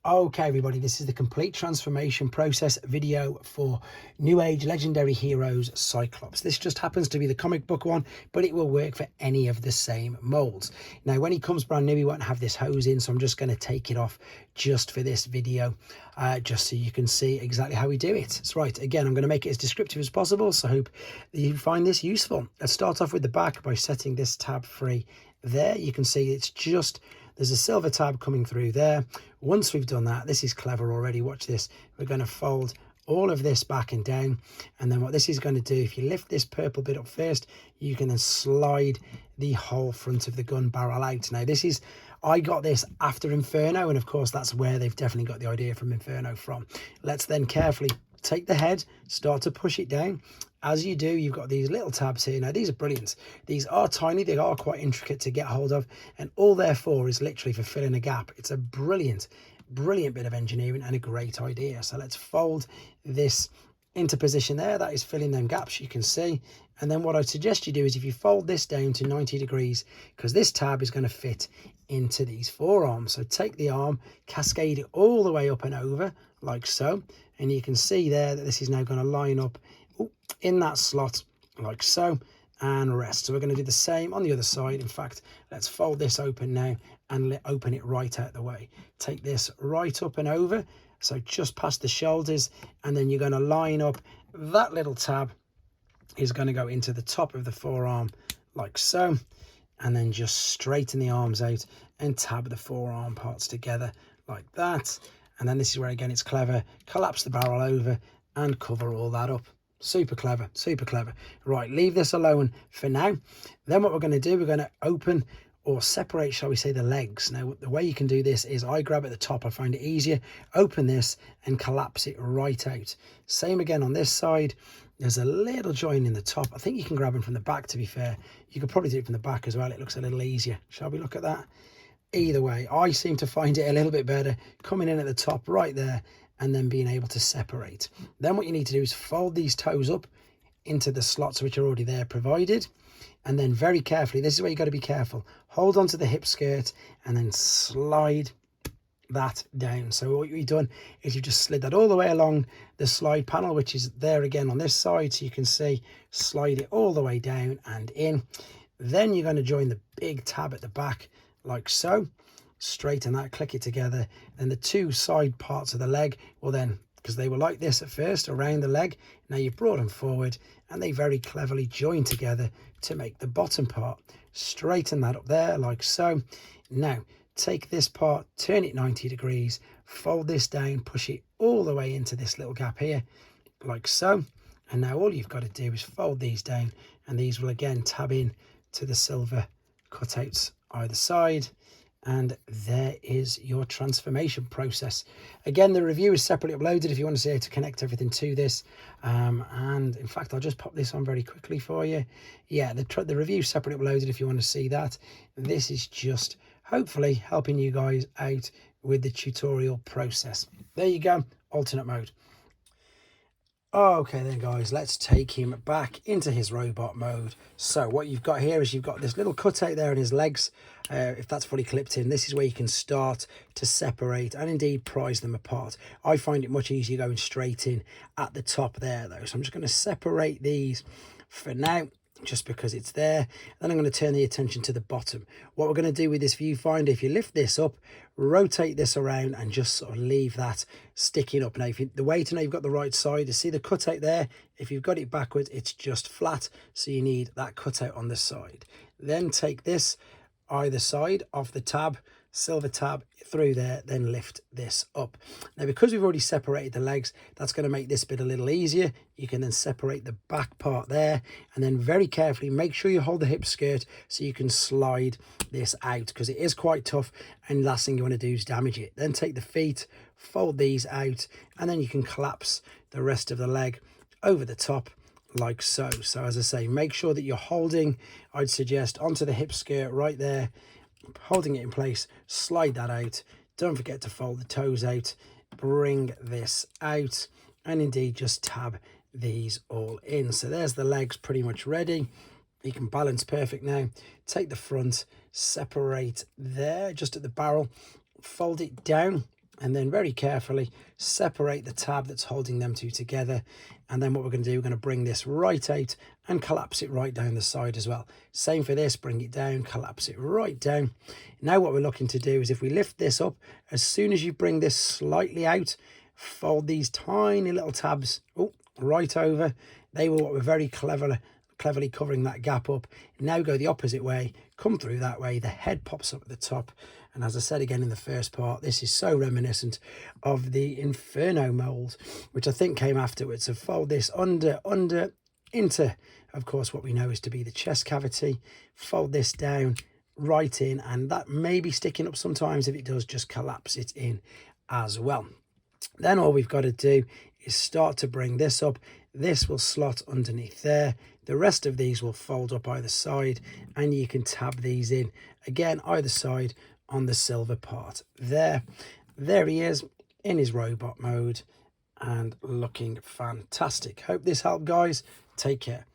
Okay, everybody, this is the complete transformation process video for New Age legendary heroes Cyclops. This just happens to be the comic book one, but it will work for any of the same molds. Now, when he comes brand new, he won't have this hose in, so I'm just going to take it off just for this video, just so you can see exactly how we do it. So right, again, I'm going to make it as descriptive as possible, so I hope that you find this useful. Let's start off with the back by setting this tab free there. You can see it's just... there's a silver tab coming through there. Once we've done that, this is clever already, watch this. We're going to fold all of this back and down, and then what this is going to do, if you lift this purple bit up first, you can then slide the whole front of the gun barrel out. Now this is, I got this after Inferno, and of course that's where they've definitely got the idea from Inferno from. Let's then carefully take the head, start to push it down. As you do, you've got these little tabs here. Now, these are brilliant. These are tiny. They are quite intricate to get hold of. And all they're for is literally for filling a gap. It's a brilliant, brilliant bit of engineering and a great idea. So let's fold this into position there. That is filling them gaps, you can see. And then what I suggest you do is if you fold this down to 90 degrees, because this tab is going to fit into these forearms. So take the arm, cascade it all the way up and over, like so. And you can see there that this is now going to line up in that slot like so, and rest. So we're going to do the same on the other side. In fact, let's fold this open now and open it right out the way. Take this right up and over, so just past the shoulders, and then you're going to line up that little tab is going to go into the top of the forearm like so, and then just straighten the arms out and tab the forearm parts together like that. And then this is where again it's clever, collapse the barrel over and cover all that up. Super clever, super clever. Right, leave this alone for now. Then what we're going to do, we're going to open or separate, shall we say, the legs. Now, the way you can do this is I grab at the top, I find it easier, open this and collapse it right out. Same again on this side. There's a little joint in the top. I think you can grab them from the back, to be fair. You could probably do it from the back as well. It looks a little easier. Shall we look at that? Either way, I seem to find it a little bit better coming in at the top right there and then being able to separate. Then what you need to do is fold these toes up into the slots which are already there provided, and then very carefully, this is where you got to be careful, hold onto the hip skirt and then slide that down. So what you've done is you've just slid that all the way along the slide panel, which is there again on this side, so you can see, slide it all the way down and in. Then you're going to join the big tab at the back like so, straighten that, click it together, and the two side parts of the leg will then, because they were like this at first around the leg, now you've brought them forward and they very cleverly join together to make the bottom part. Straighten that up there like so. Now take this part, turn it 90 degrees, fold this down, push it all the way into this little gap here like so. And now all you've got to do is fold these down, and these will again tab in to the silver cutouts either side. And there is your transformation process. Again, the review is separately uploaded if you want to see how to connect everything to this. And in fact, I'll just pop this on very quickly for you. Yeah, the review is separately uploaded if you want to see that. This is just hopefully helping you guys out with the tutorial process. There you go, alternate mode. Okay then guys, let's take him back into his robot mode. So what you've got here is you've got this little cutout there in his legs. If that's fully clipped in, this is where you can start to separate and indeed prise them apart. I find it much easier going straight in at the top there though. So I'm just going to separate these for now, just because it's there. Then I'm going to turn the attention to the bottom. What we're going to do with this viewfinder, if you lift this up, rotate this around and just sort of leave that sticking up. Now, the way to know you've got the right side is, see the cutout there? If you've got it backwards, it's just flat. So you need that cutout on the side. Then take this either side off the tab, silver tab through there, then lift this up. Now, because we've already separated the legs, that's going to make this bit a little easier. You can then separate the back part there, and then very carefully make sure you hold the hip skirt so you can slide this out, because it is quite tough, and last thing you want to do is damage it. Then take the feet, fold these out, and then you can collapse the rest of the leg over the top like so. So as I say, make sure that you're holding, I'd suggest, onto the hip skirt right there, holding it in place, slide that out. Don't forget to fold the toes out, bring this out, and indeed just tab these all in. So there's the legs pretty much ready. You can balance perfect now. Take the front, separate there just at the barrel, fold it down and then very carefully separate the tab that's holding them two together. And then what we're going to do, we're going to bring this right out and collapse it right down the side as well. Same for this, bring it down, collapse it right down. Now what we're looking to do is, if we lift this up, as soon as you bring this slightly out, fold these tiny little tabs right over. They were what were very cleverly covering that gap up. Now go the opposite way, come through that way, the head pops up at the top. And as I said again in the first part, this is so reminiscent of the Inferno mold, which I think came afterwards. So fold this under, into, of course, what we know is to be the chest cavity. Fold this down right in, and that may be sticking up sometimes. If it does, just collapse it in as well. Then all we've got to do is start to bring this up. This will slot underneath there. The rest of these will fold up either side, and you can tab these in again either side on the silver part there. There he is in his robot mode and looking fantastic. Hope this helped, guys. Take care.